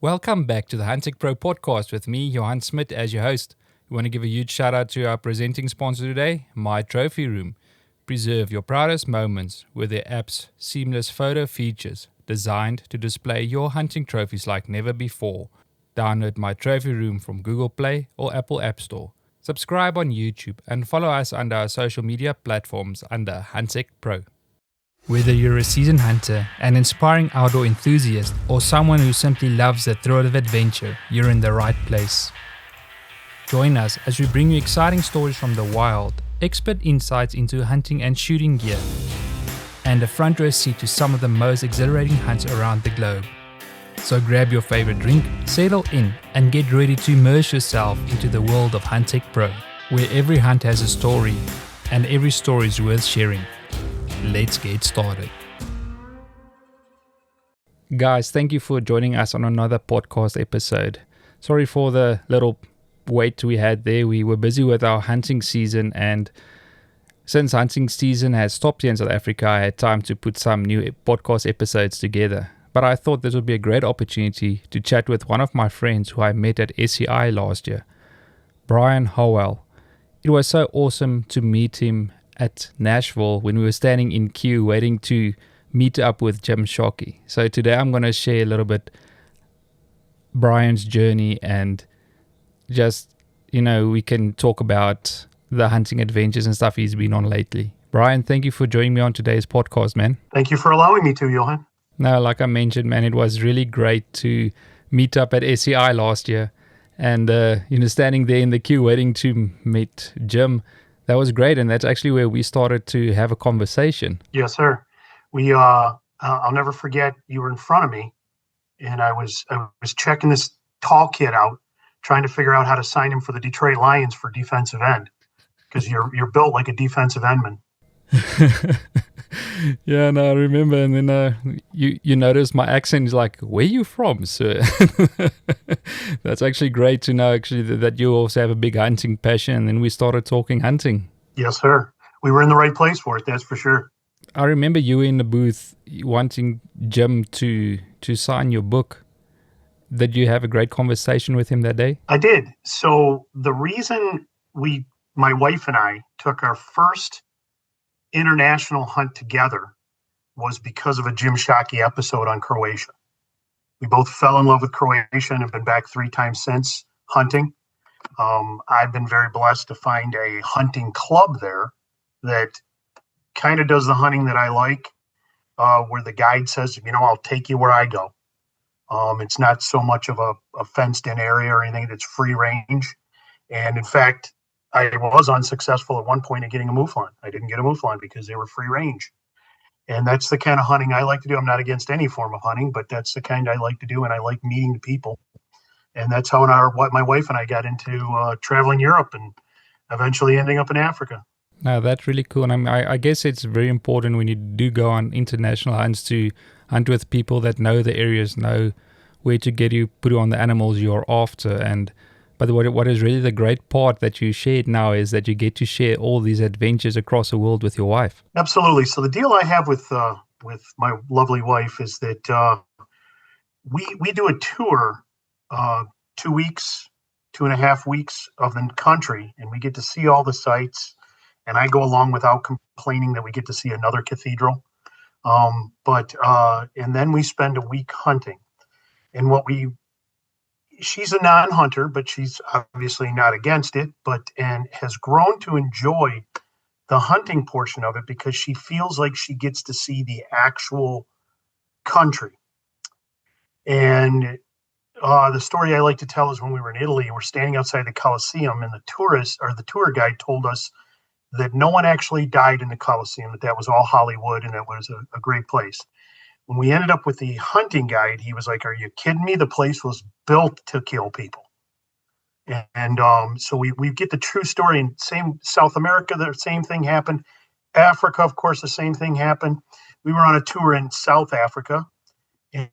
Welcome back to the Huntech Pro Podcast with me, Johan as your host. We want to give a huge shout out to our presenting sponsor today, My Trophy Room. Preserve your proudest moments with their app's seamless photo features designed to display your hunting trophies like never before. Download My Trophy Room from Google Play or Apple App Store. Subscribe on YouTube and follow us under our social media platforms under Huntech Pro. Whether you're a seasoned hunter, an inspiring outdoor enthusiast, or someone who simply loves the thrill of adventure, you're in the right place. Join us as we bring you exciting stories from the wild, expert insights into hunting and shooting gear, and a front row seat to some of the most exhilarating hunts around the globe. So grab your favorite drink, settle in, and get ready to immerse yourself into the world of Huntech Pro, where every hunt has a story, and every story is worth sharing. Let's get started. Guys, thank you for joining us on another podcast episode. Sorry for the little wait we had there. We were busy with our hunting season, and since hunting season has stopped here in South Africa, I had time to put some new podcast episodes together. But I thought this would be a great opportunity to chat with one of my friends who I met at SCI last year, Brian Howell. It was so awesome to meet him at Nashville when we were standing in queue waiting to meet up with Jim Shockey. So today I'm going to share a little bit Brian's journey and just, we can talk about the hunting adventures and stuff he's been on lately. Brian, thank you for joining me on today's podcast, man. Thank you for allowing me to, Johan. No, like I mentioned, man, it was really great to meet up at SCI last year and, standing there in the queue waiting to meet Jim. That was great, and that's actually where we started to have a conversation. Yes, sir. I'll never forget, you were in front of me, and I was checking this tall kid out, trying to figure out how to sign him for the Detroit Lions for defensive end, because you're built like a defensive endman. Yeah, no, I remember. And then you noticed my accent is like, where are you from, sir? That's actually great to know, actually, that you also have a big hunting passion. And then we started talking hunting. Yes, sir. We were in the right place for it, that's for sure. I remember you were in the booth wanting Jim to sign your book. Did you have a great conversation with him that day? I did. So the reason my wife and I took our first international hunt together was because of a Jim Shockey episode on Croatia. We both fell in love with Croatia and have been back 3 times since hunting. I've been very blessed to find a hunting club there that kind of does the hunting that I like, where the guide says, I'll take you where I go. It's not so much of a fenced-in area or anything. That's free range. And in fact, I was unsuccessful at one point in getting a mouflon. I didn't get a mouflon because they were free range. And that's the kind of hunting I like to do. I'm not against any form of hunting, but that's the kind I like to do, and I like meeting the people. And that's how my wife and I got into traveling Europe and eventually ending up in Africa. No, that's really cool. And I guess it's very important when you do go on international hunts to hunt with people that know the areas, know where to get you, put you on the animals you're after. But what is really the great part that you shared now is that you get to share all these adventures across the world with your wife. Absolutely. So the deal I have with my lovely wife is that we do a tour, 2 weeks, 2.5 weeks of the country, and we get to see all the sites. And I go along without complaining that we get to see another cathedral. And then we spend a week hunting. And she's a non-hunter, but she's obviously not against it, and has grown to enjoy the hunting portion of it because she feels like she gets to see the actual country. And the story I like to tell is when we were in Italy, we're standing outside the Colosseum, and the tour guide told us that no one actually died in the Colosseum, that was all Hollywood, and that was a great place. When we ended up with the hunting guide, he was like, "Are you kidding me? The place was built to kill people." And so we get the true story. In same South America, the same thing happened. Africa, of course, the same thing happened. We were on a tour in South Africa,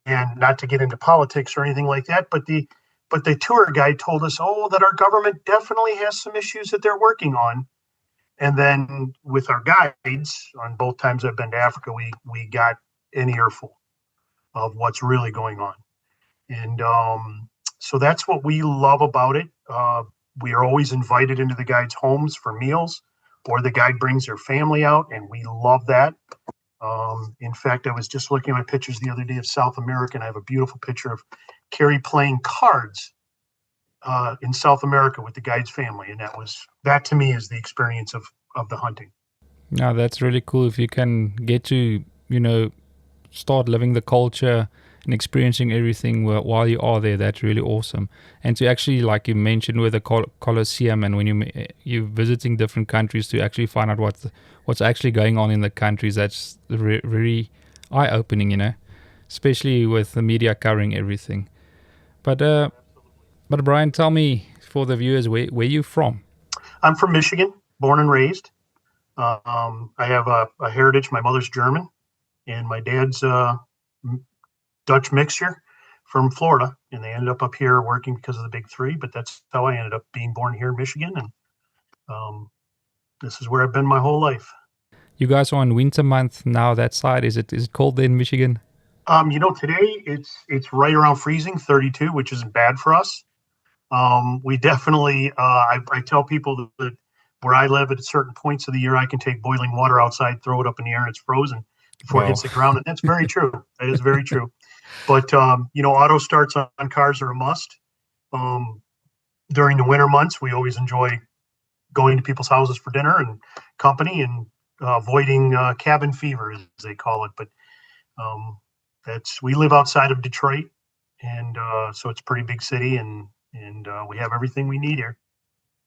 and not to get into politics or anything like that, but the tour guide told us, that our government definitely has some issues that they're working on. And then with our guides, on both times I've been to Africa, we got an earful of what's really going on. And so that's what we love about it. We are always invited into the guides' homes for meals, or the guide brings their family out, and we love that. In fact, I was just looking at my pictures the other day of South America, and I have a beautiful picture of Carrie playing cards in South America with the guide's family, and that to me is the experience of the hunting. Now that's really cool if you can get to, start living the culture and experiencing everything while you are there. That's really awesome. And to actually, like you mentioned with the Colosseum, and when you're visiting different countries, to actually find out what's actually going on in the countries, that's very eye-opening, especially with the media covering everything. But Brian, tell me, for the viewers, where you from? I'm from Michigan, born and raised. I have a heritage. My mother's German, and my dad's Dutch mixture from Florida, and they ended up here working because of the big three. But that's how I ended up being born here in Michigan, and this is where I've been my whole life. You guys are in winter month now. That side, is it cold there in Michigan? Today it's right around freezing, 32, which isn't bad for us. We definitely, I tell people that where I live at certain points of the year, I can take boiling water outside, throw it up in the air, and it's frozen before it hits the ground. And that's very true. That is very true. But, auto starts on cars are a must. During the winter months, we always enjoy going to people's houses for dinner and company, and avoiding cabin fever, as they call it. But we live outside of Detroit, and so it's a pretty big city, and we have everything we need here.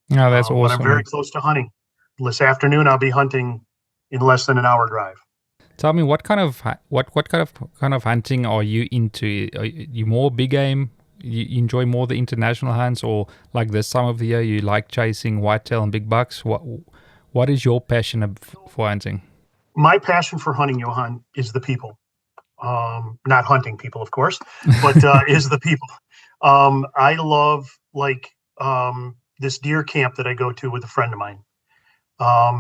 Yeah, that's awesome. But I'm very close to hunting. This afternoon, I'll be hunting in less than an hour drive. Tell me, what kind of hunting are you into? Are you more big game? You enjoy more the international hunts, or like this time of the year, you like chasing whitetail and big bucks? What is your passion for hunting? My passion for hunting, Johan, is the people. Not hunting people, of course, but is the people. I love this deer camp that I go to with a friend of mine.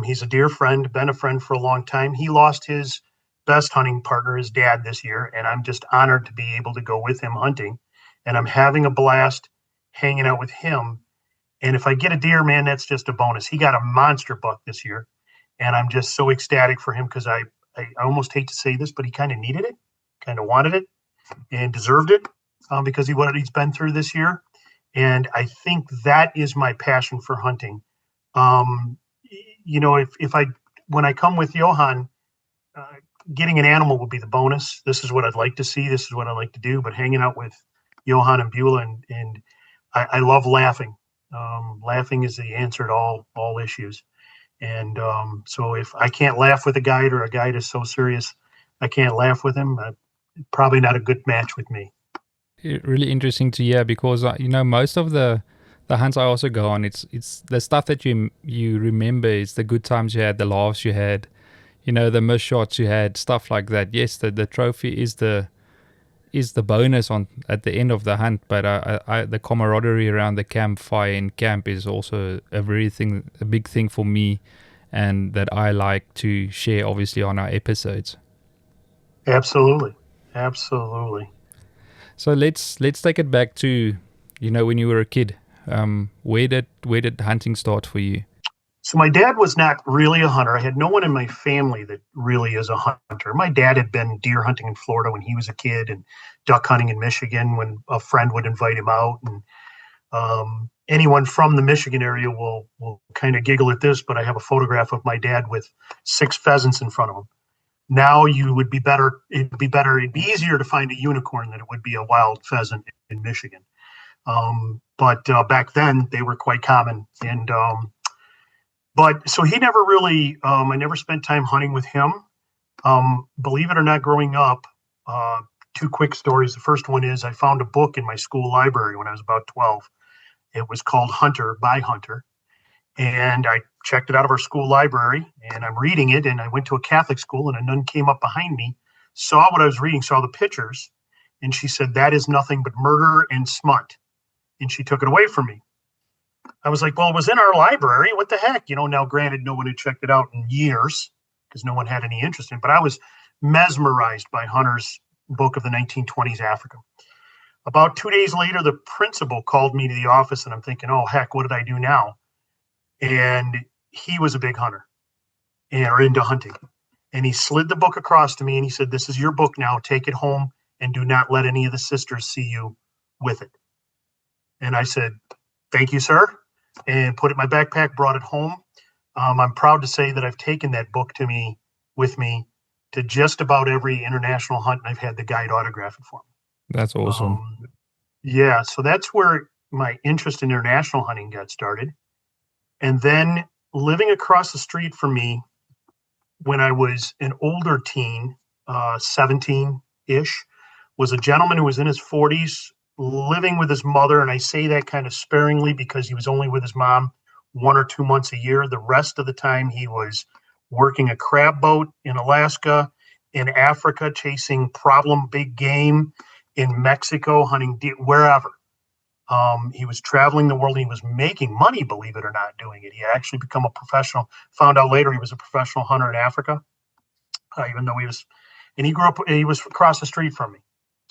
He's a dear friend, been a friend for a long time. He lost his best hunting partner, his dad, this year, and I'm just honored to be able to go with him hunting. And I'm having a blast hanging out with him. And if I get a deer, man, that's just a bonus. He got a monster buck this year, and I'm just so ecstatic for him, because I almost hate to say this, but he kind of needed it, kind of wanted it, and deserved it because of what he's been through this year. And I think that is my passion for hunting. When I come with Johan, getting an animal will be the bonus. This is what I'd like to see. This is what I like to do. But hanging out with Johan and Beulah, and I love laughing. Laughing is the answer to all issues. And so if I can't laugh with a guide, or a guide is so serious I can't laugh with him, probably not a good match with me. Really interesting to hear, because most of the hunts I also go on, it's the stuff that you remember. It's the good times you had, the laughs you had, the missed shots you had, stuff like that. Yes, the trophy is the bonus at the end of the hunt, but the camaraderie around the campfire in camp is also a big thing for me, and that I like to share, obviously, on our episodes. Absolutely. So let's take it back to when you were a kid. Where did hunting start for you? So my dad was not really a hunter. I had no one in my family that really is a hunter. My dad had been deer hunting in Florida when he was a kid, and duck hunting in Michigan when a friend would invite him out. And anyone from the Michigan area will kind of giggle at this, but I have a photograph of my dad with 6 pheasants in front of him. Now it'd be easier to find a unicorn than it would be a wild pheasant in Michigan. But back then they were quite common. And but so he never really, I never spent time hunting with him. Believe it or not, growing up, 2 quick stories. The first one is I found a book in my school library when I was about 12. It was called Hunter by Hunter. And I checked it out of our school library, and I'm reading it. And I went to a Catholic school, and a nun came up behind me, saw what I was reading, saw the pictures. And she said, "That is nothing but murder and smut." And she took it away from me. I was like, well, it was in our library. What the heck? Now granted, no one had checked it out in years because no one had any interest in it. But I was mesmerized by Hunter's book of the 1920s Africa. About 2 days later, the principal called me to the office, and I'm thinking, oh, heck, what did I do now? And he was a big hunter or into hunting. And he slid the book across to me, and he said, this is your book now. Take it home and do not let any of the sisters see you with it. And I said, thank you, sir, and put it in my backpack, brought it home. I'm proud to say that I've taken that book with me to just about every international hunt, and I've had the guide autograph it for me. That's awesome. Yeah, so that's where my interest in international hunting got started. And then living across the street from me when I was an older teen, 17-ish, was a gentleman who was in his 40s living with his mother. And I say that kind of sparingly because he was only with his mom 1 or 2 months a year. The rest of the time he was working a crab boat in Alaska, in Africa, chasing problem big game, in Mexico, hunting deer, wherever. He was traveling the world. And he was making money, believe it or not, doing it. He had actually become a professional. Found out later he was a professional hunter in Africa, even though he grew up, he was across the street from me.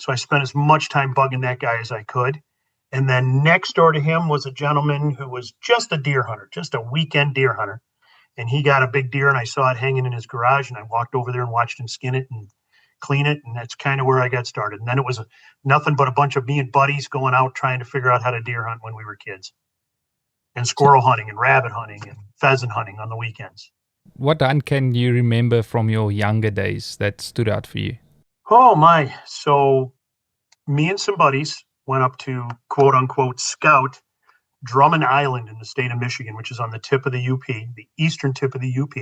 So I spent as much time bugging that guy as I could. And then next door to him was a gentleman who was just a deer hunter, just a weekend deer hunter. And he got a big deer, and I saw it hanging in his garage, and I walked over there and watched him skin it and clean it. And that's kind of where I got started. And then it was nothing but a bunch of me and buddies going out trying to figure out how to deer hunt when we were kids, and squirrel hunting and rabbit hunting and pheasant hunting on the weekends. What hunt can you remember from your younger days that stood out for you? Oh my. So me and some buddies went up to quote unquote scout Drummond Island in the state of Michigan, which is on the tip of the UP, the eastern tip of the UP.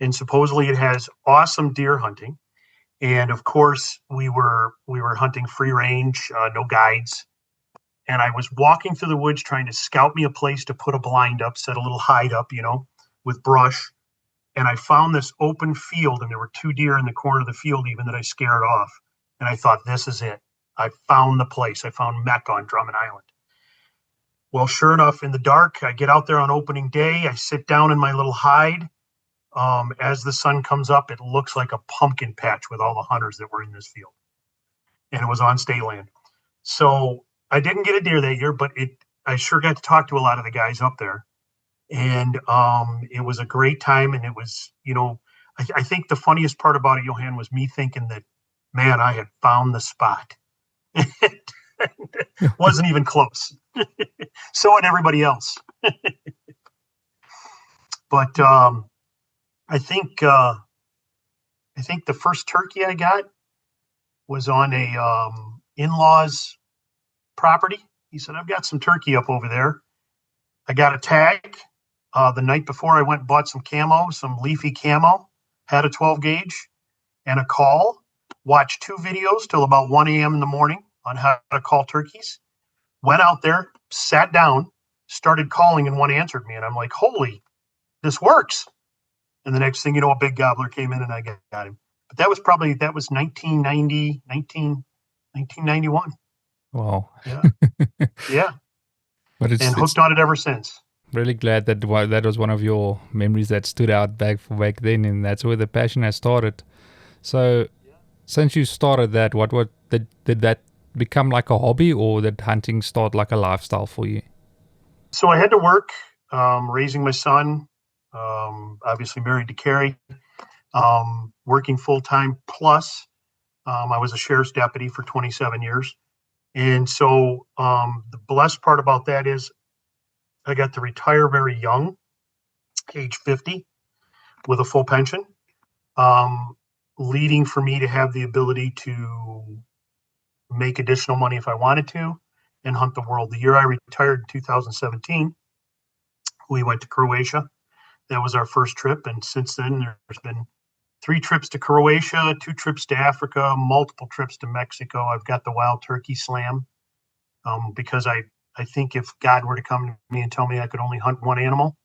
And supposedly it has awesome deer hunting. And of course we were hunting free range, no guides. And I was walking through the woods trying to scout me a place to put a blind up, set a little hide up, with brush. And I found this open field, and there were 2 deer in the corner of the field even that I scared off. And I thought, this is it. I found the place. I found Mecca on Drummond Island. Well, sure enough, in the dark, I get out there on opening day. I sit down in my little hide. As the sun comes up, it looks like a pumpkin patch with all the hunters that were in this field. And it was on state land. So I didn't get a deer that year, but I sure got to talk to a lot of the guys up there. And it was a great time. And it was, I think the funniest part about it, Johan, was me thinking that, man, I had found the spot. Wasn't even close. So had everybody else. But I think the first turkey I got was on a in-law's property. He said, I've got some turkey up over there. I got a tag. The night before I went and bought some camo, some leafy camo, had a 12 gauge and a call, watched 2 videos till about 1 a.m. in the morning on how to call turkeys, went out there, sat down, started calling, and one answered me. And I'm like, holy, this works. And the next thing you know, a big gobbler came in and I got him. But that was 1991. Wow. Yeah. Yeah. But and hooked on it ever since. Really glad that was one of your memories that stood out back then, and that's where the passion has started. So, since you started that, what did that become like a hobby, or did hunting start like a lifestyle for you? So I had to work, raising my son, obviously married to Carrie, working full time. Plus, I was a sheriff's deputy for 27 years. And so the blessed part about that is I got to retire very young, age 50, with a full pension, leading for me to have the ability to make additional money if I wanted to and hunt the world. The year I retired in 2017, we went to Croatia. That was our first trip. And since then, there's been 3 trips to Croatia, 2 trips to Africa, multiple trips to Mexico. I've got the Wild Turkey Slam because I think if God were to come to me and tell me I could only hunt one animal,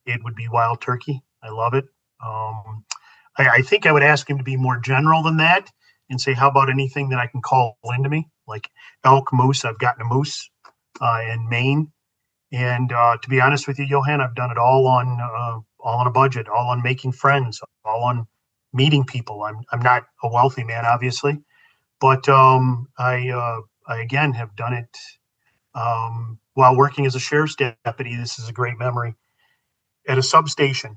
it would be wild turkey. I love it. I think I would ask him to be more general than that and say, how about anything that I can call into me, like elk, moose? I've gotten a moose in Maine. And to be honest with you, Johan, I've done it all on a budget, all on making friends, all on meeting people. I'm not a wealthy man, obviously, but I I again have done it while working as a sheriff's deputy. This is a great memory. At a substation,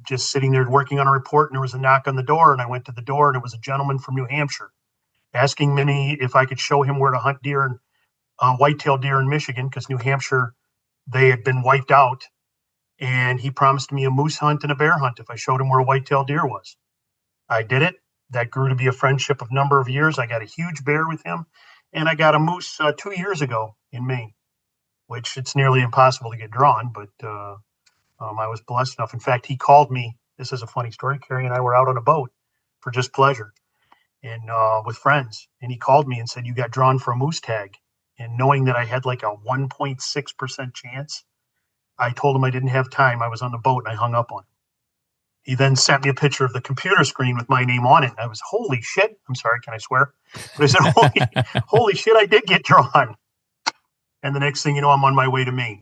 just sitting there working on a report, and there was a knock on the door, and I went to the door, and it was a gentleman from New Hampshire asking me if I could show him where to hunt deer and whitetail deer in Michigan, because New Hampshire, they had been wiped out. And he promised me a moose hunt and a bear hunt if I showed him where a whitetail deer was. I did it. That grew to be a friendship of a number of years. I got a huge bear with him, and I got a moose 2 years ago in Maine, which it's nearly impossible to get drawn, but I was blessed enough. In fact, he called me. This is a funny story. Carrie and I were out on a boat for just pleasure and with friends, and he called me and said, "You got drawn for a moose tag." And knowing that I had like a 1.6% chance, I told him I didn't have time. I was on the boat, and I hung up on him. He then sent me a picture of the computer screen with my name on it. And I was, holy shit. I'm sorry, can I swear? But I said, holy shit, I did get drawn. And the next thing you know, I'm on my way to Maine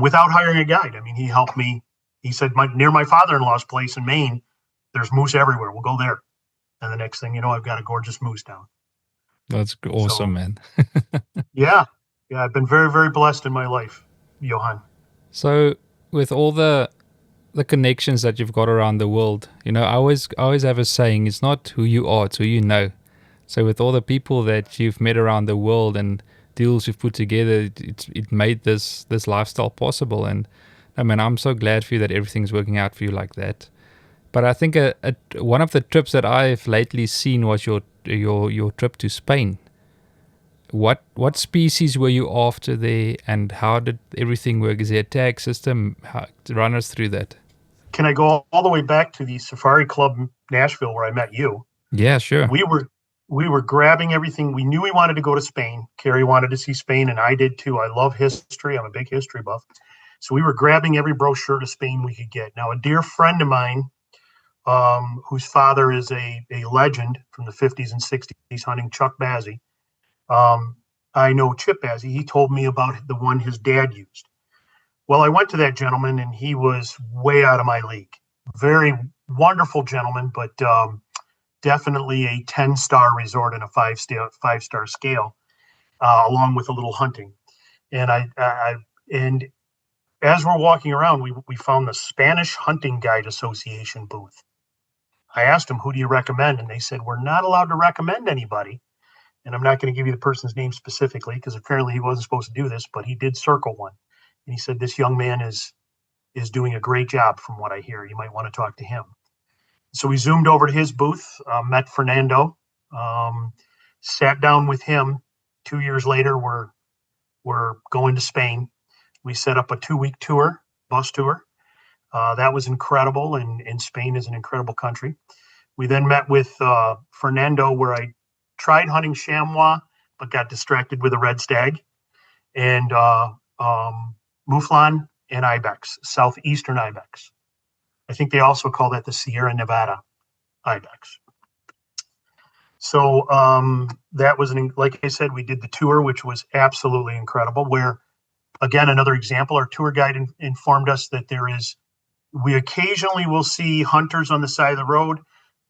without hiring a guide. I mean, he helped me. He said, near my father-in-law's place in Maine, there's moose everywhere. We'll go there. And the next thing you know, I've got a gorgeous moose down. That's awesome, man. Yeah, I've been very, very blessed in my life, Johan. So with all the connections that you've got around the world, I always have a saying, it's not who you are, it's who you know. So with all the people that you've met around the world and deals you've put together, it made this lifestyle possible. And I mean, I'm so glad for you that everything's working out for you like that. But I think one of the trips that I've lately seen was your trip to Spain. What species were you after there, and how did everything work? Is there a tag system? Run us through that. Can I go all the way back to the Safari Club Nashville where I met you? Yeah, sure. We were grabbing everything. We knew we wanted to go to Spain. Carrie wanted to see Spain, and I did too. I love history. I'm a big history buff. So we were grabbing every brochure to Spain we could get. Now, a dear friend of mine, whose father is a legend from the 50s and 60s hunting, Chuck Bazzi. I know Chip Bazzi. He told me about the one his dad used. Well, I went to that gentleman, and he was way out of my league. Very wonderful gentleman, but definitely a 10-star resort and a five-star scale, along with a little hunting. And and as we're walking around, we found the Spanish Hunting Guide Association booth. I asked them, "Who do you recommend?" And they said, "We're not allowed to recommend anybody." And I'm not going to give you the person's name specifically, because apparently he wasn't supposed to do this, but he did circle one. And he said, "This young man is doing a great job from what I hear. You might want to talk to him." So we zoomed over to his booth, met Fernando, sat down with him. 2 years later, we're going to Spain. We set up a 2-week tour, bus tour. That was incredible, and Spain is an incredible country. We then met with Fernando, where I tried hunting chamois, but got distracted with a red stag, and mouflon and ibex, southeastern ibex. I think they also call that the Sierra Nevada ibex. So that was, like I said, we did the tour, which was absolutely incredible, where, again, another example, our tour guide informed us that we occasionally will see hunters on the side of the road,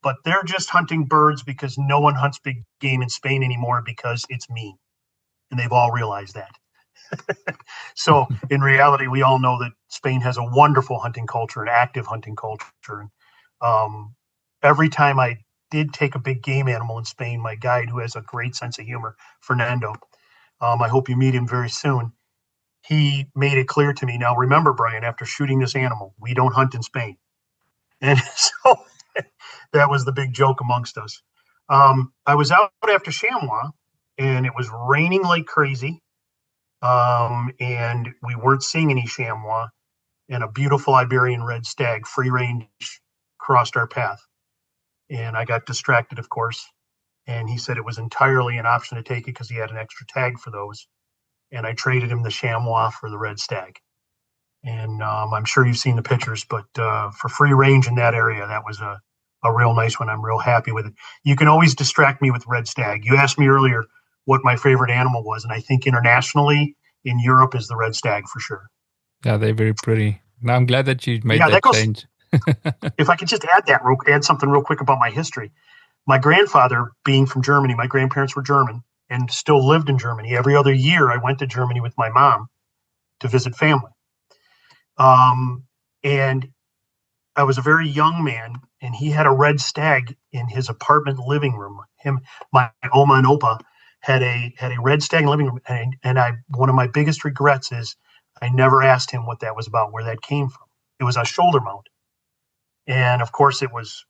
but they're just hunting birds because no one hunts big game in Spain anymore because it's mean. And they've all realized that. So in reality, we all know that Spain has a wonderful hunting culture, an active hunting culture. And every time I did take a big game animal in Spain, my guide, who has a great sense of humor, Fernando, I hope you meet him very soon. He made it clear to me, "Now remember, Brian, after shooting this animal, we don't hunt in Spain." And so that was the big joke amongst us. I was out after chamois, and it was raining like crazy. And we weren't seeing any chamois, and a beautiful Iberian red stag, free range, crossed our path. And I got distracted, of course. And he said it was entirely an option to take it because he had an extra tag for those. And I traded him the chamois for the red stag. And I'm sure you've seen the pictures, but for free range in that area, that was a real nice one. I'm real happy with it. You can always distract me with red stag. You asked me earlier what my favorite animal was, and I think internationally in Europe is the red stag for sure. Yeah, they're very pretty. Now I'm glad that you made that change. If I could just add something real quick about my history. My grandfather, being from Germany, my grandparents were German. and still lived in Germany. Every other year, I went to Germany with my mom to visit family. And I was a very young man, and he had a red stag in his apartment living room. My Oma and Opa had a red stag in the living room, and one of my biggest regrets is I never asked him what that was about, where that came from. It was a shoulder mount, and of course it was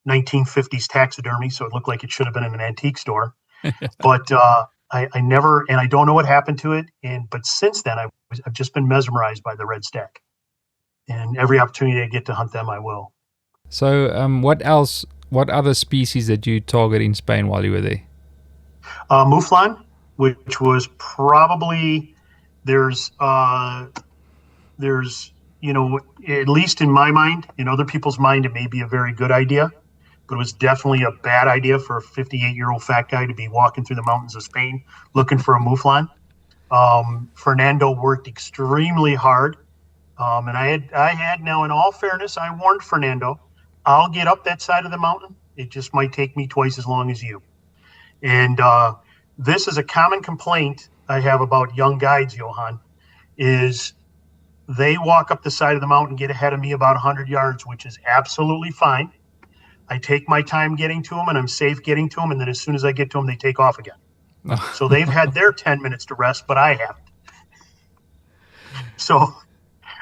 1950s taxidermy, so it looked like it should have been in an antique store. But I never, and I don't know what happened to it. But since then, I've just been mesmerized by the red stag, and every opportunity I get to hunt them, I will. So, what other species did you target in Spain while you were there? Mouflon, which was probably there's at least in my mind, in other people's mind, it may be a very good idea, but it was definitely a bad idea for a 58-year-old fat guy to be walking through the mountains of Spain looking for a mouflon. Fernando worked extremely hard. And I had now, in all fairness, I warned Fernando, I'll get up that side of the mountain. It just might take me twice as long as you. And this is a common complaint I have about young guides, Johan, is they walk up the side of the mountain, get ahead of me about 100 yards, which is absolutely fine. I take my time getting to them, and I'm safe getting to them. And then as soon as I get to them, they take off again. So they've had their 10 minutes to rest, but I haven't. So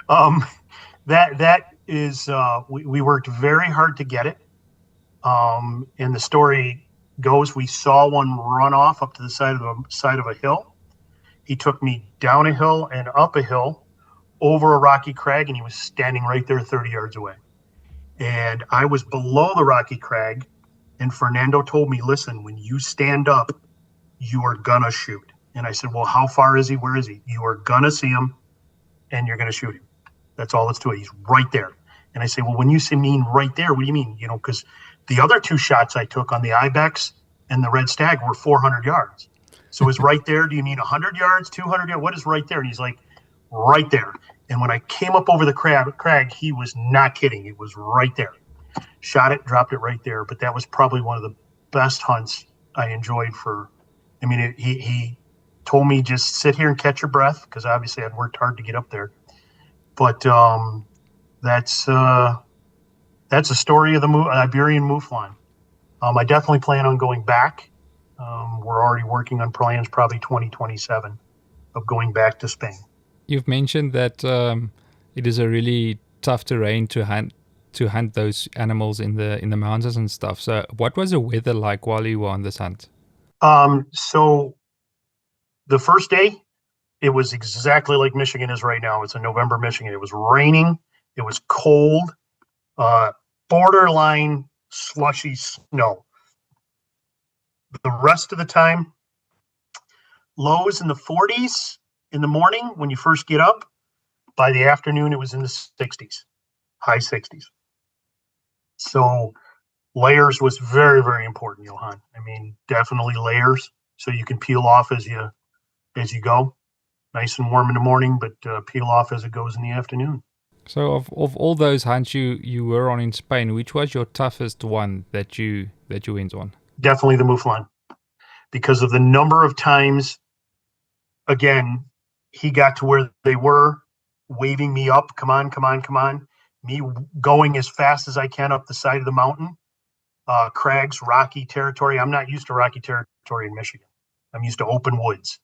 that is, we worked very hard to get it. And the story goes, we saw one run off up to the side of a hill. He took me down a hill and up a hill over a rocky crag, and he was standing right there 30 yards away. And I was below the rocky crag, and Fernando told me, listen, when you stand up, you are gonna shoot. And I said, well, how far is he? Where is he? You are gonna see him, and you're gonna shoot him. That's all that's to it. He's right there. And I say, well, when you say mean right there, what do you mean? Because the other two shots I took on the ibex and the red stag were 400 yards. So is right there, do you mean 100 yards, 200 yards? What is right there? And he's like, right there. And when I came up over the crag, he was not kidding. It was right there. Shot it, dropped it right there. But that was probably one of the best hunts I enjoyed he told me just sit here and catch your breath, because obviously I'd worked hard to get up there. But that's a story of the Iberian mouflon. I definitely plan on going back. We're already working on plans, probably 2027, of going back to Spain. You've mentioned that it is a really tough terrain to hunt those animals in the mountains and stuff. So, what was the weather like while you were on this hunt? So, the first day, it was exactly like Michigan is right now. It's in November, Michigan. It was raining. It was cold. Borderline slushy snow. The rest of the time, lows in the 40s in the morning when you first get up. By the afternoon, it was in the 60s, high 60s. So layers was very, very important, Johan. Definitely layers, so you can peel off as you go. Nice and warm in the morning, but peel off as it goes in the afternoon. So of all those hunts you were on in Spain, which was your toughest one that you went on? Definitely the mouflon, because of the number of times, again, he got to where they were, waving me up, come on, come on, come on, me going as fast as I can up the side of the mountain, crags, rocky territory. I'm not used to rocky territory in Michigan. I'm used to open woods,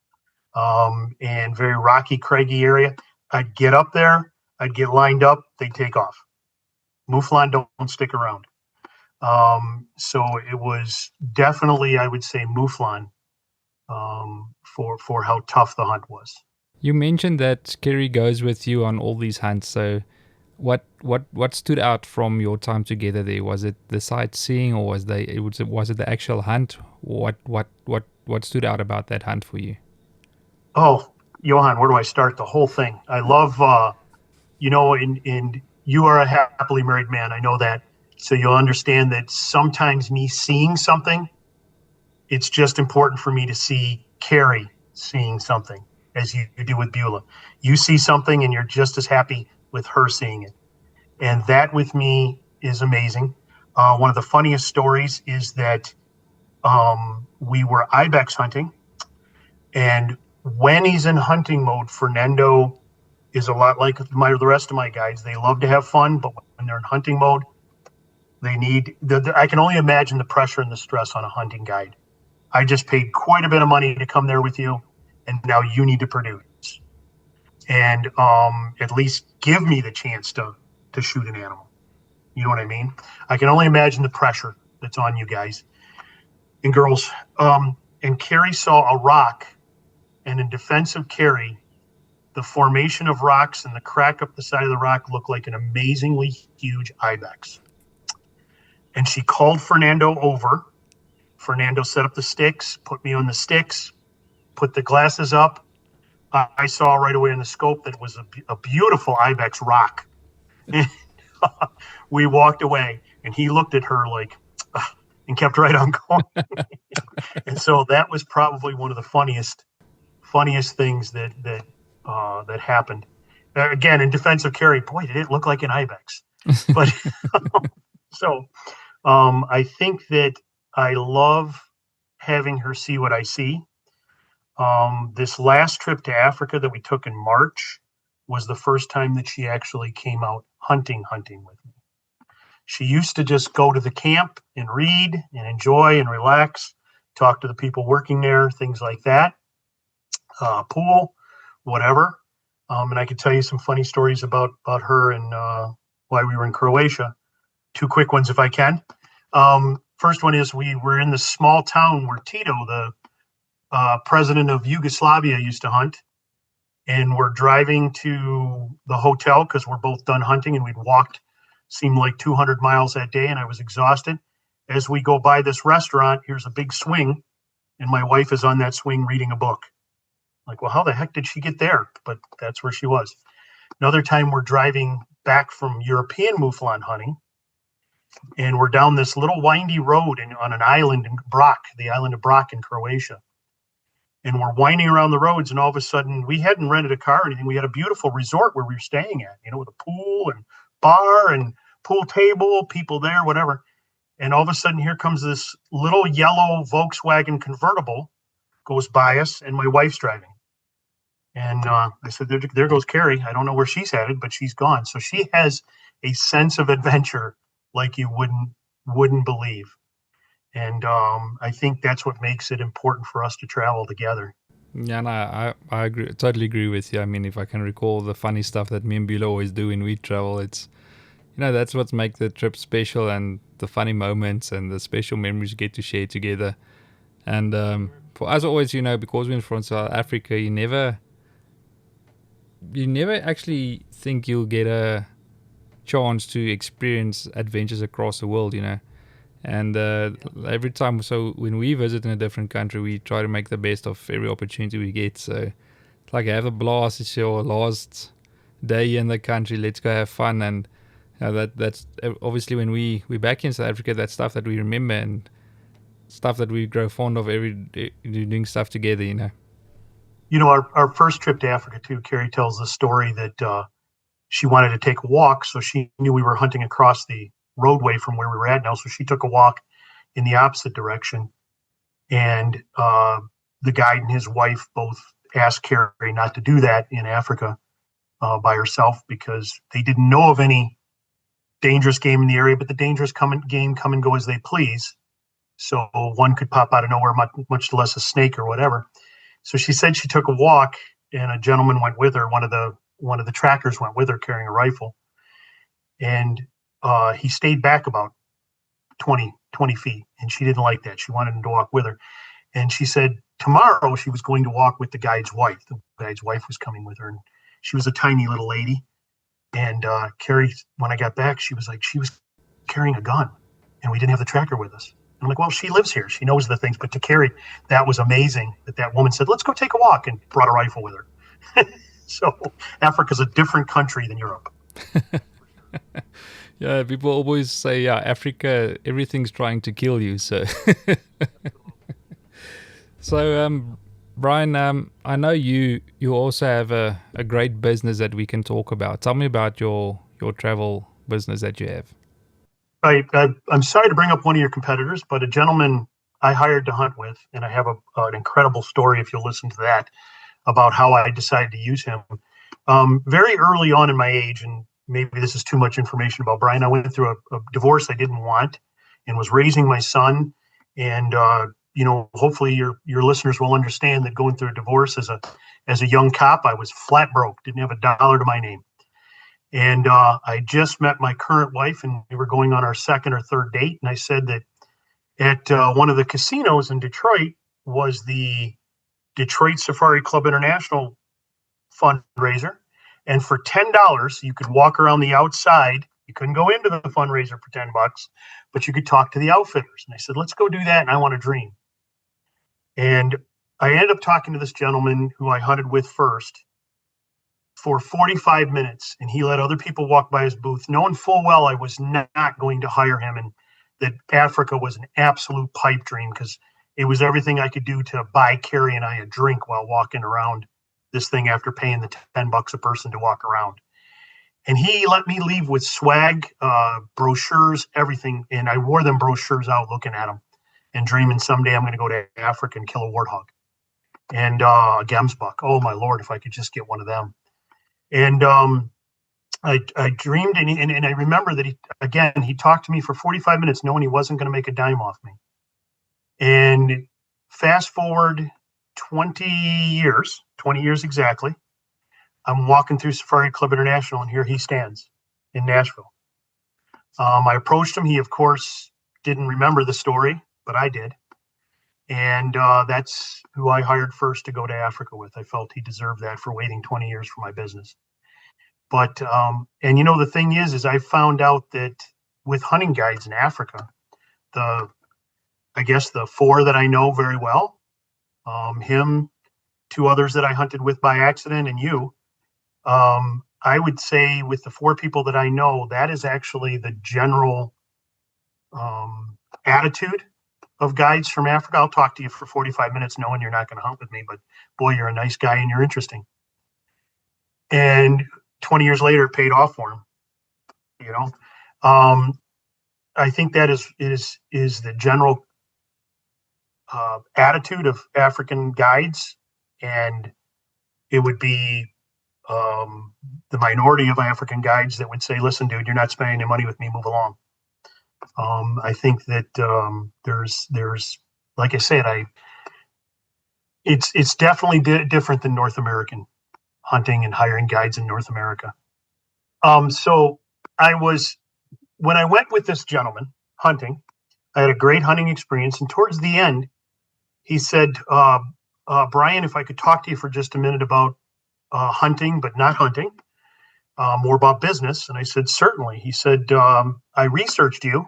and very rocky, craggy area. I'd get up there, I'd get lined up, they'd take off. Mouflon don't stick around. So it was definitely, I would say, mouflon for how tough the hunt was. You mentioned that Kerry goes with you on all these hunts. So what stood out from your time together there? Was it the sightseeing, or was it the actual hunt? What stood out about that hunt for you? Oh, Johan, where do I start? The whole thing. I love, and you are a happily married man. I know that. So you'll understand that sometimes me seeing something, it's just important for me to see Kerry seeing something, as you do with Beulah. You see something and you're just as happy with her seeing it. And that with me is amazing. One of the funniest stories is that we were ibex hunting And when he's in hunting mode, Fernando is a lot like the rest of my guides. They love to have fun, but when they're in hunting mode, they need. I can only imagine the pressure and the stress on a hunting guide. I just paid quite a bit of money to come there with you, and now you need to produce and at least give me the chance to shoot an animal. You know what I mean? I can only imagine the pressure that's on you guys and girls. And Carrie saw a rock, and in defense of Carrie, the formation of rocks and the crack up the side of the rock looked like an amazingly huge ibex. And she called Fernando over. Fernando set up the sticks, put me on the sticks, put the glasses up. I saw right away in the scope that it was a beautiful ibex rock. And we walked away, and he looked at her like, and kept right on going. And so that was probably one of the funniest things that happened. Again, in defense of Carrie, boy, did it look like an ibex. But so I think that I love having her see what I see. This last trip to Africa that we took in March was the first time that she actually came out hunting with me. She used to just go to the camp and read and enjoy and relax, talk to the people working there, things like that, pool, whatever. And I could tell you some funny stories about her and why we were in Croatia. Two quick ones if I can. First one is we were in this small town where Tito, the president of Yugoslavia, used to hunt. And we're driving to the hotel because we're both done hunting, and we'd walked, seemed like 200 miles that day, and I was exhausted. As we go by this restaurant, here's a big swing, and my wife is on that swing reading a book. Like, well, how the heck did she get there? But that's where she was. Another time we're driving back from European mouflon hunting, and we're down this little windy road on an island in Brac, the island of Brac in Croatia. And we're winding around the roads, and all of a sudden, we hadn't rented a car or anything. We had a beautiful resort where we were staying at, with a pool and bar and pool table, people there, whatever. And all of a sudden, here comes this little yellow Volkswagen convertible, goes by us, and my wife's driving. And I said, there goes Carrie. I don't know where she's headed, but she's gone. So she has a sense of adventure like you wouldn't believe. And I think that's what makes it important for us to travel together. Yeah, no, I agree, totally agree with you. I mean, if I can recall the funny stuff that me and Beulah always do when we travel, it's, that's what makes the trip special, and the funny moments and the special memories you get to share together. And for us always, because we're from South Africa, you never actually think you'll get a chance to experience adventures across the world, And every time, so when we visit in a different country, we try to make the best of every opportunity we get. So it's like, have a blast. It's your last day in the country. Let's go have fun. And that's obviously when we're back in South Africa, that's stuff that we remember and stuff that we grow fond of every day, doing stuff together, Our first trip to Africa too, Carrie tells the story that she wanted to take a walk. So she knew we were hunting across the roadway from where we were at now, so she took a walk in the opposite direction, and the guide and his wife both asked Carrie not to do that in Africa by herself, because they didn't know of any dangerous game in the area, but the dangerous game come and go as they please, so one could pop out of nowhere, much less a snake or whatever. So she said she took a walk, and a gentleman went with her. One of the trackers went with her carrying a rifle, and he stayed back about 20 feet, and she didn't like that. She wanted him to walk with her. And she said tomorrow she was going to walk with the guide's wife. The guide's wife was coming with her, and she was a tiny little lady. And Carrie, when I got back, she was like, she was carrying a gun, and we didn't have the tracker with us. I'm like, well, she lives here. She knows the things. But to Carrie, that was amazing that woman said, let's go take a walk, and brought a rifle with her. So Africa's a different country than Europe. Yeah, people always say, Africa, everything's trying to kill you. So, Brian, I know you also have a great business that we can talk about. Tell me about your travel business that you have. I'm sorry to bring up one of your competitors, but a gentleman I hired to hunt with, and I have an incredible story if you'll listen to that about how I decided to use him. Very early on in my age, and maybe this is too much information about Brian, I went through a divorce I didn't want and was raising my son. And, hopefully your listeners will understand that going through a divorce as a young cop, I was flat broke, didn't have $1 to my name. And I just met my current wife, and we were going on our second or third date. And I said that at one of the casinos in Detroit was the Detroit Safari Club International fundraiser. And for $10, you could walk around the outside. You couldn't go into the fundraiser for $10, but you could talk to the outfitters. And I said, let's go do that. And I want to dream. And I ended up talking to this gentleman who I hunted with first for 45 minutes. And he let other people walk by his booth, knowing full well I was not going to hire him, and that Africa was an absolute pipe dream because it was everything I could do to buy Carrie and I a drink while walking around this thing after paying the $10 a person to walk around. And he let me leave with swag, brochures, everything. And I wore them brochures out looking at them and dreaming someday I'm going to go to Africa and kill a warthog and a gemsbuck. Oh, my Lord, if I could just get one of them. And I dreamed, and I remember that he talked to me for 45 minutes knowing he wasn't going to make a dime off me. And fast forward 20 years exactly, I'm walking through Safari Club International, and here he stands in Nashville. I approached him. He, of course, didn't remember the story, but I did. And that's who I hired first to go to Africa with. I felt he deserved that for waiting 20 years for my business. But, the thing is I found out that with hunting guides in Africa, the 4 that I know very well, him, 2 others that I hunted with by accident, and you, I would say with the 4 people that I know, that is actually the general attitude of guides from Africa. I'll talk to you for 45 minutes knowing you're not going to hunt with me, but boy, you're a nice guy and you're interesting. And 20 years later, it paid off for him. I think that is the general attitude of African guides, and it would be the minority of African guides that would say, listen, dude, you're not spending any money with me, move along. I think that there's like I said, it's definitely different than North American hunting and hiring guides in North America. So when I went with this gentleman hunting, I had a great hunting experience. And towards the end, he said, Brian, if I could talk to you for just a minute about hunting, but not hunting, more about business. And I said, certainly. He said, I researched you.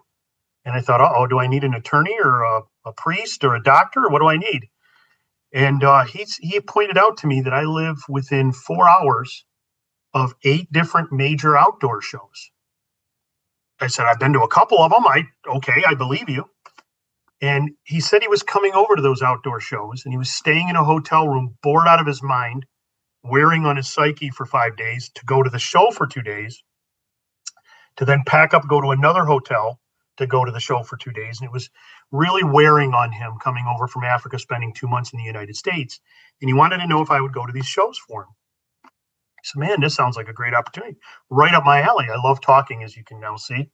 And I thought, do I need an attorney or a priest or a doctor? Or what do I need? And he pointed out to me that I live within 4 hours of 8 different major outdoor shows. I said, I've been to a couple of them. I believe you. And he said he was coming over to those outdoor shows, and he was staying in a hotel room, bored out of his mind, wearing on his psyche for 5 days to go to the show for 2 days, to then pack up, go to another hotel to go to the show for 2 days. And it was really wearing on him coming over from Africa, spending 2 months in the United States. And he wanted to know if I would go to these shows for him. I said, man, this sounds like a great opportunity. Right up my alley. I love talking, as you can now see.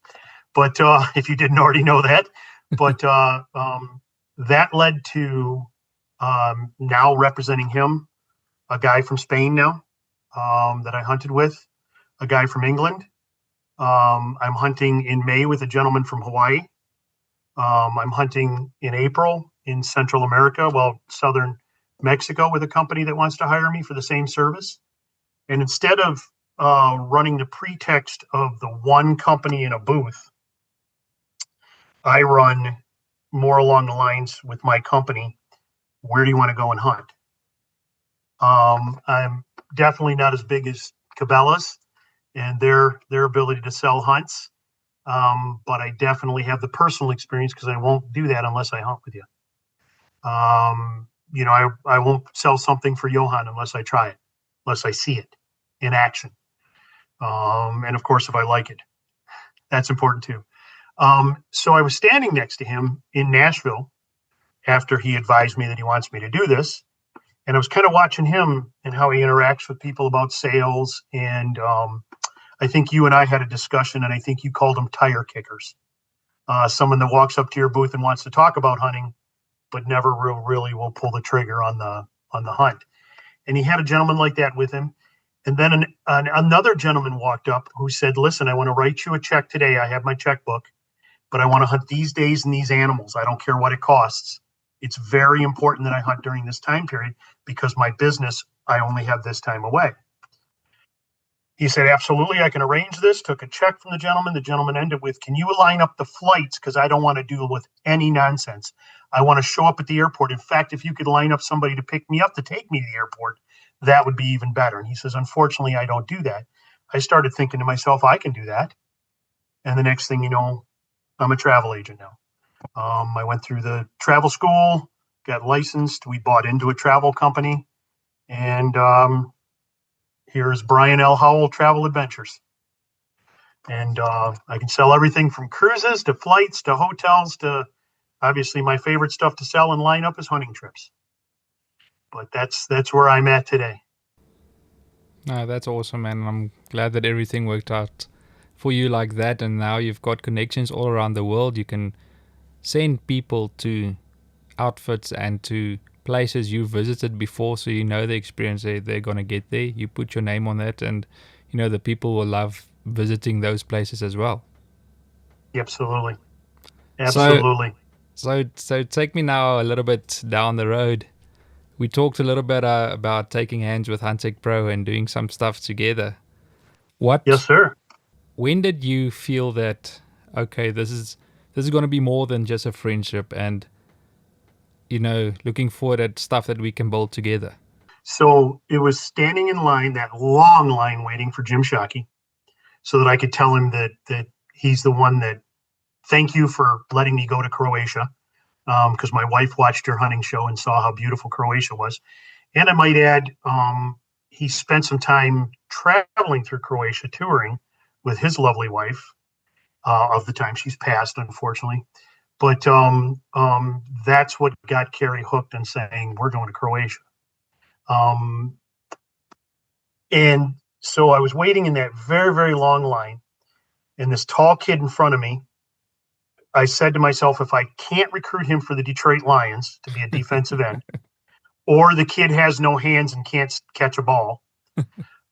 But if you didn't already know that. But that led to now representing him, a guy from Spain now that I hunted with, a guy from England. I'm hunting in May with a gentleman from Hawaii. I'm hunting in April in Central America, southern Mexico, with a company that wants to hire me for the same service. And instead of running the pretext of the one company in a booth, I run more along the lines with my company. Where do you want to go and hunt? I'm definitely not as big as Cabela's and their ability to sell hunts. But I definitely have the personal experience because I won't do that unless I hunt with you. I won't sell something for Johan unless I try it, unless I see it in action. And of course, if I like it, that's important too. So I was standing next to him in Nashville after he advised me that he wants me to do this. And I was kind of watching him and how he interacts with people about sales. And I think you and I had a discussion, and I think you called them tire kickers. Someone that walks up to your booth and wants to talk about hunting, but never really will pull the trigger on the hunt. And he had a gentleman like that with him. And then another gentleman walked up who said, listen, I want to write you a check today. I have my checkbook, but I want to hunt these days and these animals. I don't care what it costs. It's very important that I hunt during this time period because my business, I only have this time away. He said, absolutely, I can arrange this. Took a check from the gentleman. The gentleman ended with, can you line up the flights? Because I don't want to deal with any nonsense. I want to show up at the airport. In fact, if you could line up somebody to pick me up to take me to the airport, that would be even better. And he says, unfortunately, I don't do that. I started thinking to myself, I can do that. And the next thing you know, I'm a travel agent now. I went through the travel school, got licensed. We bought into a travel company. And here's Brian L. Howell Travel Adventures. And I can sell everything from cruises to flights to hotels to, obviously, my favorite stuff to sell and line up is hunting trips. But that's where I'm at today. No, that's awesome, man. I'm glad that everything worked out for you like that. And now you've got connections all around the world. You can send people to outfits and to places you visited before, so you know the experience they're going to get there. You put your name on that, and you know the people will love visiting those places as well. Absolutely. So take me now a little bit down the road. We talked a little bit about taking hands with Huntech Pro and doing some stuff together. Yes, sir. When did you feel that, okay, this is going to be more than just a friendship, and you know, looking forward at stuff that we can build together? So it was standing in line, that long line, waiting for Jim Shockey, so that I could tell him that he's the one that, thank you for letting me go to Croatia, because my wife watched your hunting show and saw how beautiful Croatia was. And I might add, he spent some time traveling through Croatia, touring with his lovely wife of the time. She's passed, unfortunately. But that's what got Carrie hooked on saying, we're going to Croatia. And so I was waiting in that very, very long line, and this tall kid in front of me, I said to myself, if I can't recruit him for the Detroit Lions to be a defensive end, or the kid has no hands and can't catch a ball,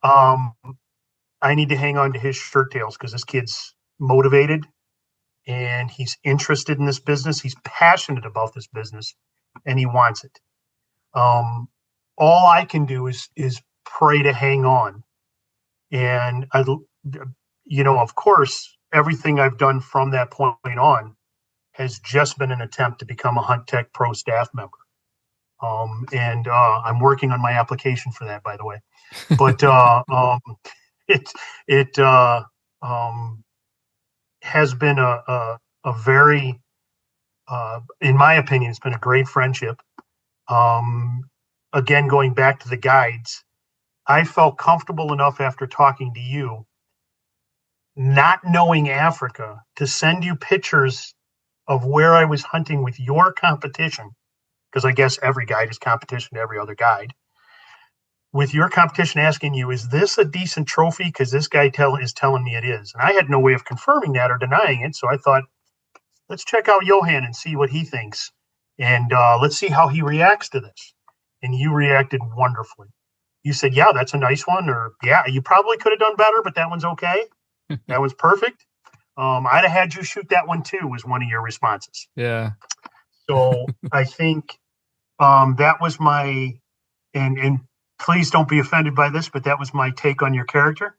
I need to hang on to his shirt tails because this kid's motivated and he's interested in this business. He's passionate about this business and he wants it. All I can do is pray to hang on. And of course, everything I've done from that point on has just been an attempt to become a Huntech Pro staff member. And I'm working on my application for that, by the way. But it has been a very, in my opinion, it's been a great friendship. Again, going back to the guides, I felt comfortable enough after talking to you, not knowing Africa, to send you pictures of where I was hunting with your competition, because I guess every guide is competition to every other guide, with your competition asking you, is this a decent trophy? Because this guy is telling me it is. And I had no way of confirming that or denying it. So I thought, let's check out Johan and see what he thinks. And let's see how he reacts to this. And you reacted wonderfully. You said, yeah, that's a nice one. Or, yeah, you probably could have done better, but that one's okay. That was perfect. I'd have had you shoot that one too, was one of your responses. Yeah. So I think that was my, and please don't be offended by this, but that was my take on your character.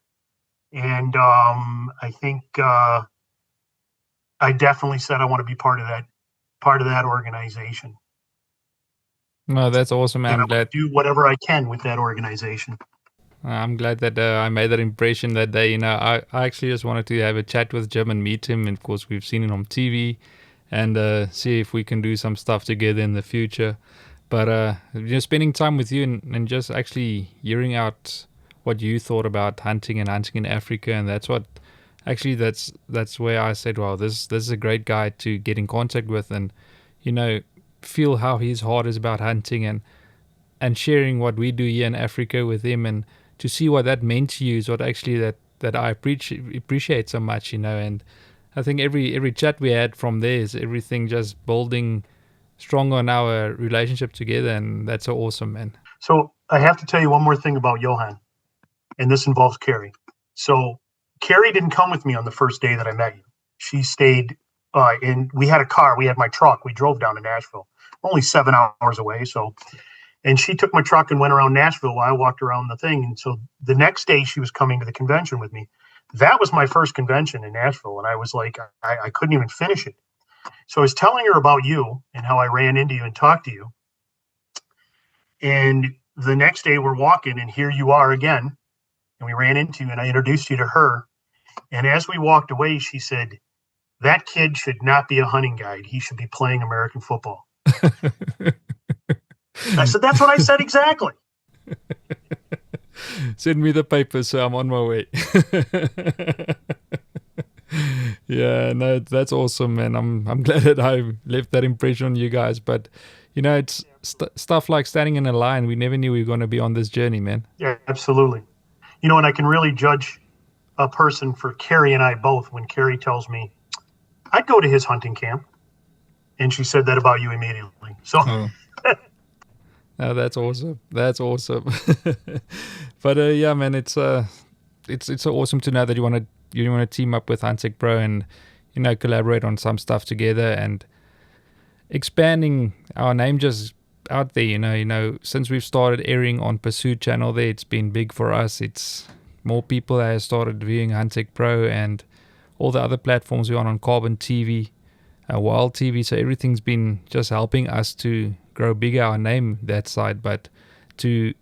And I think I definitely said I want to be part of that organization. No, that's awesome, man. I'm glad to do whatever I can with that organization. I'm glad that I made that impression that day. You know, I actually just wanted to have a chat with Jim and meet him. And of course, we've seen him on TV and see if we can do some stuff together in the future. But spending time with you and just actually hearing out what you thought about hunting in Africa, and that's where I said, wow, this is a great guy to get in contact with. And you know, feel how his heart is about hunting and sharing what we do here in Africa with him, and to see what that meant to you is what actually that I appreciate so much, and I think every chat we had from there is everything just building stronger on our relationship together, and that's so awesome, man. So I have to tell you one more thing about Johan, and this involves Carrie. So Carrie didn't come with me on the first day that I met you. She stayed, and we had a car. We had my truck. We drove down to Nashville, only 7 hours away. And she took my truck and went around Nashville while I walked around the thing. And so the next day she was coming to the convention with me. That was my first convention in Nashville. And I was like, I couldn't even finish it. So I was telling her about you and how I ran into you and talked to you. And the next day we're walking, and here you are again. And we ran into you, and I introduced you to her. And as we walked away, she said, that kid should not be a hunting guide. He should be playing American football. I said, that's what I said exactly. Send me the paper, so I'm on my way. Yeah, no, that's awesome, man. I'm glad that I left that impression on you guys. But, it's stuff like standing in a line. We never knew we were going to be on this journey, man. Yeah, absolutely. And I can really judge a person for Carrie and I both when Carrie tells me, I'd go to his hunting camp. And she said that about you immediately. So... Oh. Oh, that's awesome. That's awesome. But yeah, man, it's awesome to know that you want to team up with Huntech Pro and collaborate on some stuff together and expanding our name just out there. Since we've started airing on Pursuit channel there, it's been big for us. It's more people that have started viewing Huntech Pro and all the other platforms we're on Carbon TV, Wild TV. So everything's been just helping us to grow bigger our name that side, but to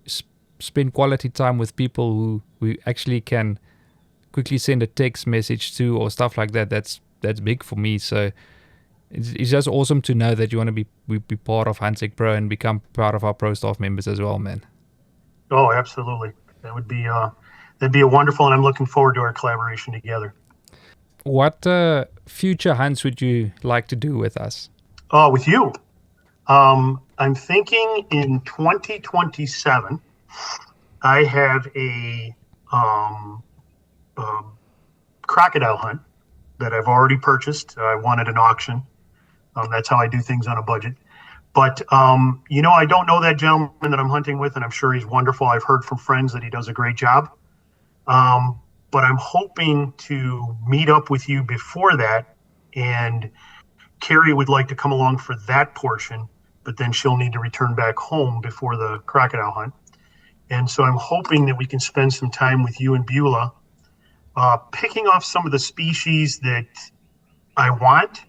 spend quality time with people who we actually can quickly send a text message to or stuff like that, that's big for me. So it's just awesome to know that you want to be part of Huntech Pro and become part of our pro staff members as well, man. Oh, absolutely. That'd be a wonderful, and I'm looking forward to our collaboration together. What future hunts would you like to do with us? Oh, with you. I'm thinking in 2027, I have a crocodile hunt that I've already purchased. I won at an auction. That's how I do things on a budget. But, I don't know that gentleman that I'm hunting with, and I'm sure he's wonderful. I've heard from friends that he does a great job. But I'm hoping to meet up with you before that, and Carrie would like to come along for that portion, but then she'll need to return back home before the crocodile hunt. And so I'm hoping that we can spend some time with you and Beulah, picking off some of the species that I want,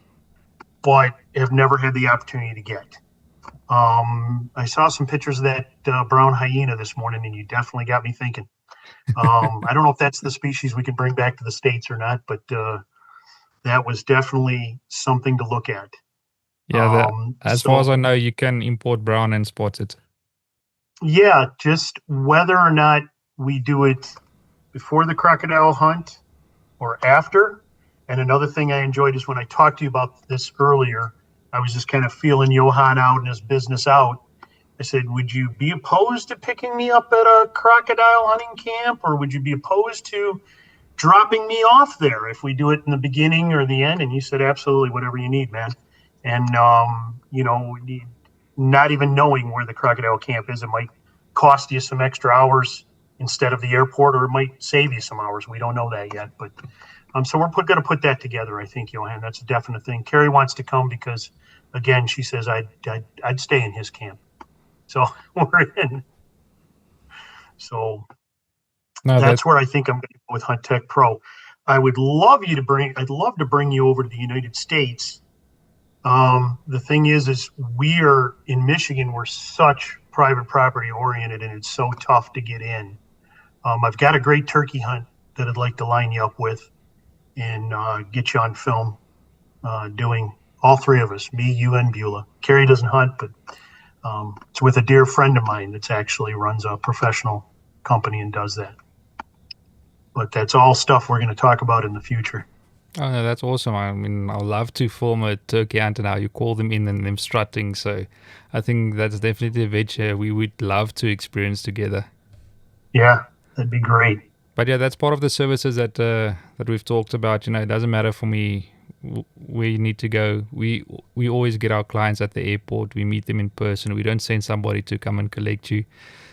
but have never had the opportunity to get. I saw some pictures of that brown hyena this morning, and you definitely got me thinking. I don't know if that's the species we can bring back to the States or not, but that was definitely something to look at. Yeah, as far as I know, you can import brown and spot it. Yeah, just whether or not we do it before the crocodile hunt or after. And another thing I enjoyed is when I talked to you about this earlier, I was just kind of feeling Johan out and his business out. I said, would you be opposed to picking me up at a crocodile hunting camp, or would you be opposed to dropping me off there if we do it in the beginning or the end? And you said, absolutely, whatever you need, man. And, not even knowing where the crocodile camp is, it might cost you some extra hours instead of the airport, or it might save you some hours. We don't know that yet. But so we're going to put that together, I think, Johan. That's a definite thing. Carrie wants to come because, again, she says I'd stay in his camp. So we're in. So that's where I think I'm going to go with Huntech Pro. I'd love to bring you over to the United States. The thing is we are in Michigan. We're such private property oriented, and it's so tough to get in. I've got a great turkey hunt that I'd like to line you up with and get you on film doing all three of us, me, you, and Beulah. Carrie doesn't hunt, but it's with a dear friend of mine that's actually runs a professional company and does that. But that's all stuff we're going to talk about in the future. Oh, no, that's awesome. I mean, I'd love to form a turkey hunt and how you call them in and them strutting. So I think that's definitely a venture we would love to experience together. Yeah, that'd be great. But yeah, that's part of the services that we've talked about. You know, it doesn't matter for me where you need to go. We always get our clients at the airport. We meet them in person. We don't send somebody to come and collect you.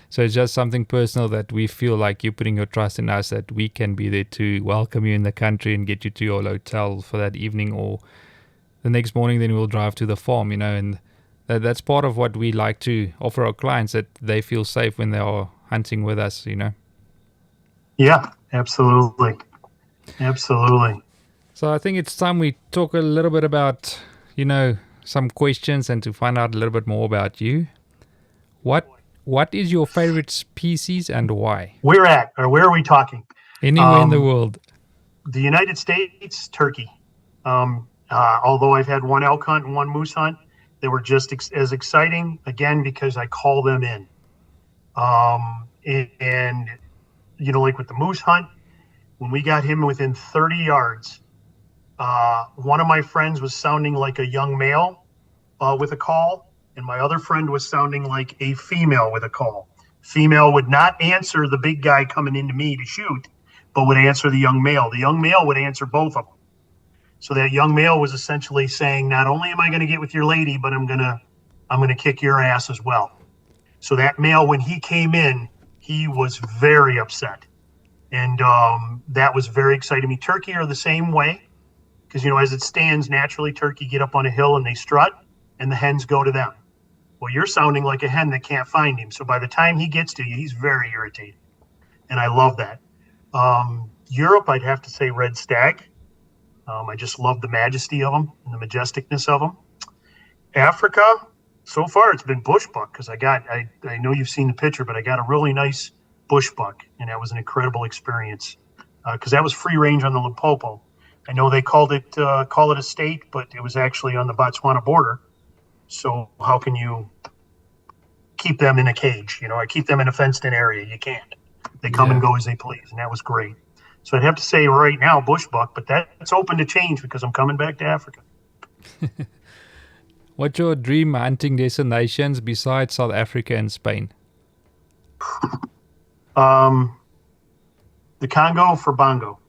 So it's just something personal that we feel like you're putting your trust in us, that we can be there to welcome you in the country and get you to your hotel for that evening, or the next morning then we'll drive to the farm, you know, and that's part of what we like to offer our clients, that they feel safe when they are hunting with us, you know. Yeah, absolutely. Absolutely. So I think it's time we talk a little bit about, you know, some questions and to find out a little bit more about you. What is your favorite species and why? Where are we talking? Anywhere in the world. The United States, turkey. Although I've had one elk hunt and one moose hunt, they were just as exciting, again, because I call them in. And, you know, like with the moose hunt, when we got him within 30 yards, one of my friends was sounding like a young male with a call, and my other friend was sounding like a female with a call. Female would not answer the big guy coming into me to shoot, but would answer the young male. The young male would answer both of them. So that young male was essentially saying, not only am I going to get with your lady, but I'm gonna kick your ass as well. So that male, when he came in, he was very upset. And that was very exciting to me. Turkey are the same way, because, you know, as it stands, naturally, turkey get up on a hill and they strut, and the hens go to them. Well, you're sounding like a hen that can't find him. So by the time he gets to you, he's very irritated. And I love that. Europe, I'd have to say red stag. I just love the majesty of them and the majesticness of them. Africa, so far it's been bush buck, because I know you've seen the picture, but I got a really nice bush buck, and that was an incredible experience, because that was free range on the Limpopo. I know they call it a state, but it was actually on the Botswana border. So how can you keep them in a cage? You know, I keep them in a fenced-in area. You can't. They come and go as they please, and that was great. So I'd have to say right now bush buck, but that's open to change because I'm coming back to Africa. What's your dream hunting destinations besides South Africa and Spain? The Congo for bongo.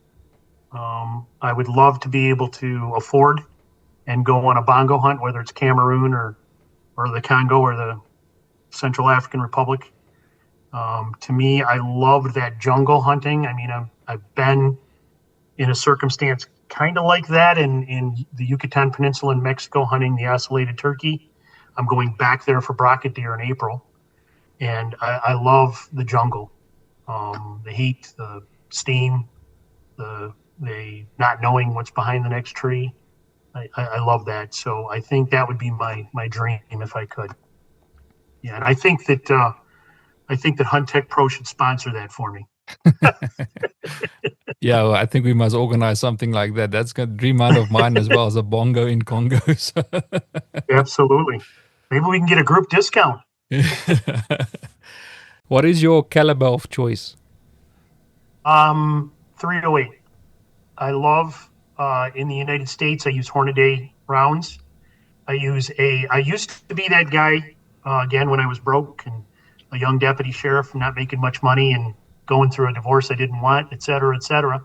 I would love to be able to afford and go on a bongo hunt, whether it's Cameroon or the Congo or the Central African Republic. To me, I love that jungle hunting. I mean, I've been in a circumstance kind of like that in the Yucatan Peninsula in Mexico, hunting the ocellated turkey. I'm going back there for brocket deer in April, and I love the jungle, the heat, the steam, the not knowing what's behind the next tree. I love that. So I think that would be my dream if I could. Yeah, and I think that Huntech Pro should sponsor that for me. Yeah, well, I think we must organize something like that. That's a dream hunt of mine as well, as a bongo in Congo. So. Absolutely. Maybe we can get a group discount. What is your caliber of choice? 308. I love, in the United States, I use Hornaday rounds. I used to be that guy, again, when I was broke and a young deputy sheriff, not making much money and going through a divorce I didn't want, et cetera, et cetera.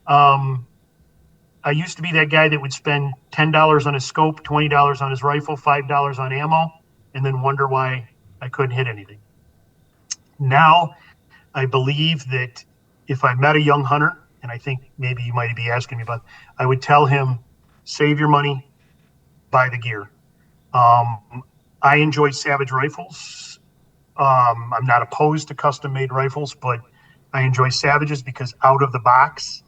I used to be that guy that would spend $10 on his scope, $20 on his rifle, $5 on ammo, and then wonder why I couldn't hit anything. Now, I believe that if I met a young hunter, and I think maybe you might be asking me about, I would tell him, save your money, buy the gear. I enjoy Savage rifles. I'm not opposed to custom-made rifles, but I enjoy Savages because out of the box,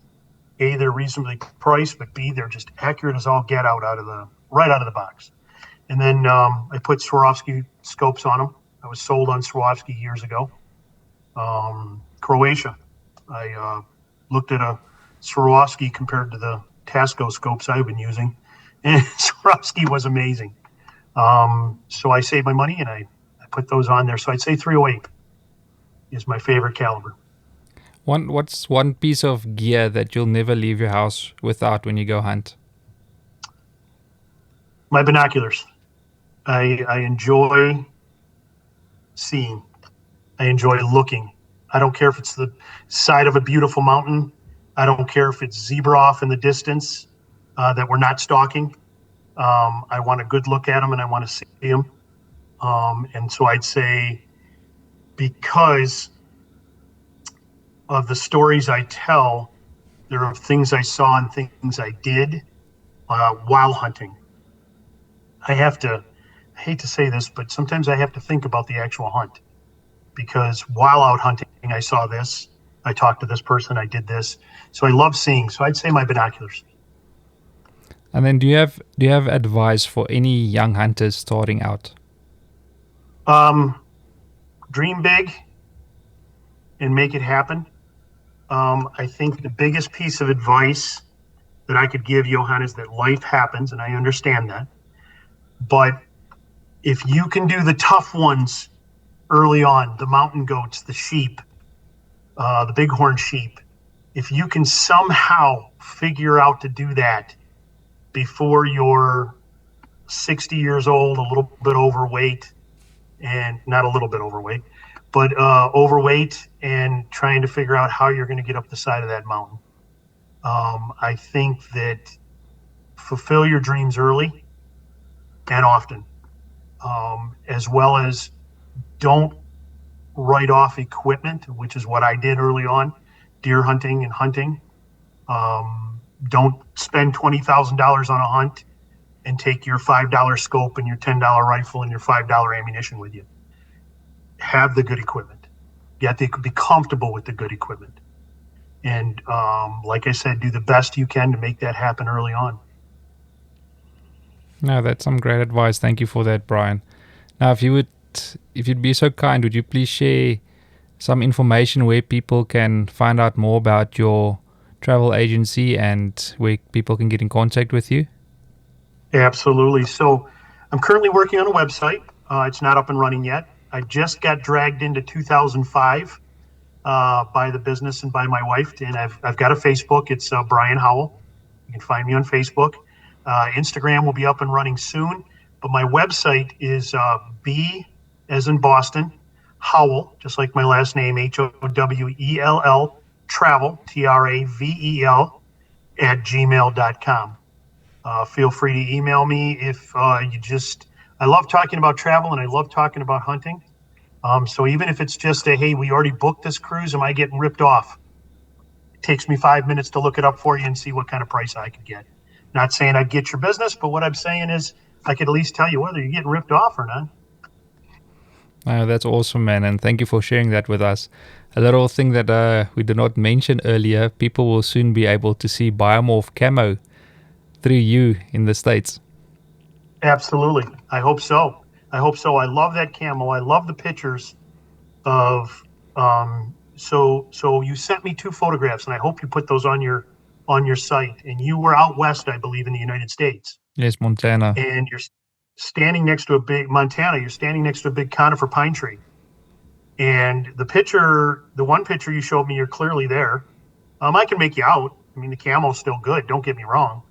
A, they're reasonably priced, but B, they're just accurate as all get out right out of the box. And then I put Swarovski scopes on them. I was sold on Swarovski years ago. Croatia. I looked at a Swarovski compared to the Tasco scopes I've been using, and Swarovski was amazing. So I saved my money and I put those on there. So I'd say 308 is my favorite caliber. What's one piece of gear that you'll never leave your house without when you go hunt? My binoculars. I enjoy seeing. I enjoy looking. I don't care if it's the side of a beautiful mountain. I don't care if it's zebra off in the distance that we're not stalking. I want a good look at them and I want to see them. And so I'd say, because of the stories I tell, there are things I saw and things I did while hunting. I hate to say this, but sometimes I have to think about the actual hunt, because while out hunting, I saw this, I talked to this person, I did this. So I love seeing. So I'd say my binoculars. And then do you have advice for any young hunters starting out? Dream big and make it happen. I think the biggest piece of advice that I could give Johan is that life happens, and I understand that. But if you can do the tough ones early on, the mountain goats, the sheep, the bighorn sheep, if you can somehow figure out to do that before you're 60 years old, a little bit overweight, and not a little bit overweight, but overweight, and trying to figure out how you're going to get up the side of that mountain. I think that fulfill your dreams early and often, as well as don't write off equipment, which is what I did early on, deer hunting and hunting. Don't spend $20,000 on a hunt and take your $5 scope and your $10 rifle and your $5 ammunition with you. Have the good equipment. You have to be comfortable with the good equipment. And like I said, do the best you can to make that happen early on. No, that's some great advice. Thank you for that, Brian. Now, if you'd be so kind, would you please share some information where people can find out more about your travel agency and where people can get in contact with you? Absolutely. So I'm currently working on a website. It's not up and running yet. I just got dragged into 2005 by the business and by my wife, and I've got a Facebook. It's Brian Howell. You can find me on Facebook. Instagram will be up and running soon, but my website is B as in Boston, Howell, just like my last name, HOWELL, travel, TRAVEL, @gmail.com. Feel free to email me if I love talking about travel and I love talking about hunting. So even if it's just hey, we already booked this cruise, am I getting ripped off? It takes me 5 minutes to look it up for you and see what kind of price I could get. Not saying I'd get your business, but what I'm saying is I could at least tell you whether you're getting ripped off or not. That's awesome, man. And thank you for sharing that with us. A little thing that we did not mention earlier, people will soon be able to see Biomorph camo through you in the States. Absolutely. I hope so. I love that camo. I love the pictures of, so you sent me 2 photographs, and I hope you put those on your site. And you were out west, I believe, in the United States. Yes, Montana. And you're standing next to a big conifer pine tree. And the one picture you showed me, you're clearly there. I can make you out. I mean, the camo's still good. Don't get me wrong.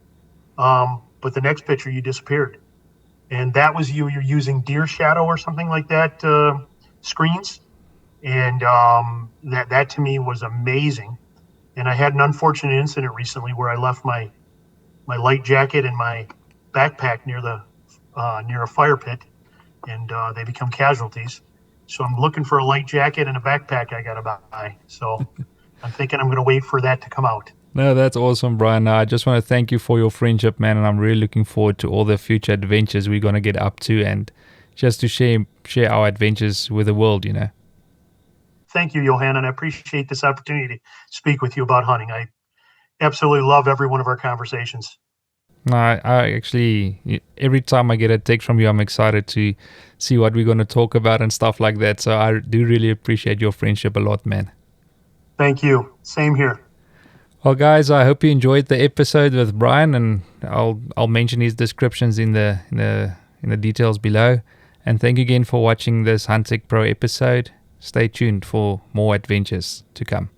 But the next picture, you disappeared. And that was you. You're using deer shadow or something like that, screens. And that to me was amazing. And I had an unfortunate incident recently where I left my light jacket and my backpack near a fire pit, and they become casualties. So I'm looking for a light jacket and a backpack I got to buy. So I'm thinking I'm going to wait for that to come out. No, that's awesome, Brian. I just want to thank you for your friendship, man, and I'm really looking forward to all the future adventures we're going to get up to, and just to share our adventures with the world, you know. Thank you, Johan, and I appreciate this opportunity to speak with you about hunting. I absolutely love every one of our conversations. No, I actually, every time I get a text from you, I'm excited to see what we're going to talk about and stuff like that. So I do really appreciate your friendship a lot, man. Thank you. Same here. Well, guys, I hope you enjoyed the episode with Brian, and I'll mention his descriptions in the details below. And thank you again for watching this Huntech Pro episode. Stay tuned for more adventures to come.